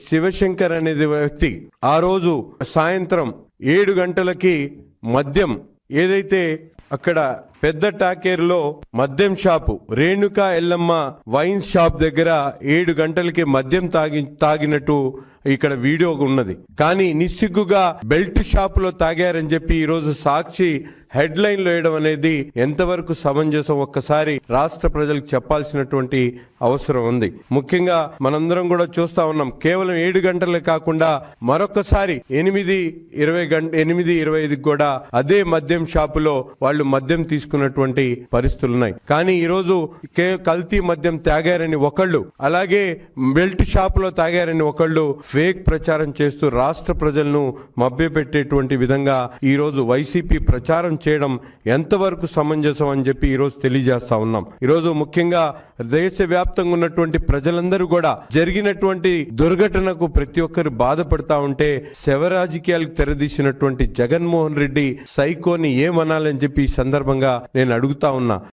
శివశంకర్ అనేది వ్యక్తి ఆ రోజు సాయంత్రం 7 గంటలకి మద్యం ఏదైతే అక్కడ పెద్ద టాకేరులో మద్యం shop Renuka Yellamma wine shop దగ్గర 7 గంటలకి మద్యం తాగినట్టు ఇక్కడ వీడియో ఉన్నది. కానీ నిస్సిగ్గుగా బెల్ట్ షాపులో తాగారని చెప్పి ఈరోజు సాక్షి హెడ్ లైన్ లో వేయడం అనేది ఎంతవరకు సమంజసం ఒక్కసారి రాష్ట్ర ప్రజలకు చెప్పాల్సినటువంటి అవసరం ఉంది. ముఖ్యంగా మనందరం కూడా చూస్తా ఉన్నాం, కేవలం 7 గంటలే కాకుండా మరొకసారి 8:25 కూడా అదే మద్యం షాపులో వాళ్ళు మద్యం తీసుకున్నటువంటి పరిస్థితులు ఉన్నాయి. కానీ ఈరోజు కల్తీ మద్యం తాగారని ఒకళ్ళు, అలాగే బెల్ట్ షాపులో తాగారని ఒకళ్ళు ఫేక్ ప్రచారం చేస్తూ రాష్ట్ర ప్రజలను మభ్యపెట్టేటువంటి విధంగా ఈరోజు వైసీపీ ప్రచారం చేయడం ఎంతవరకు సమంజసం అని చెప్పి ఈరోజు తెలియజేస్తా ఉన్నాం. ఈరోజు ముఖ్యంగా దేశవ్యాప్తంగా ఉన్నటువంటి ప్రజలందరూ కూడా జరిగినటువంటి దుర్ఘటనకు ప్రతి ఒక్కరు బాధపడతా ఉంటే శవ రాజకీయాలకు తెరదీసినటువంటి జగన్మోహన్ రెడ్డి సైకోని ఏమనాలని చెప్పి ఈ సందర్భంగా నేను అడుగుతా ఉన్నా.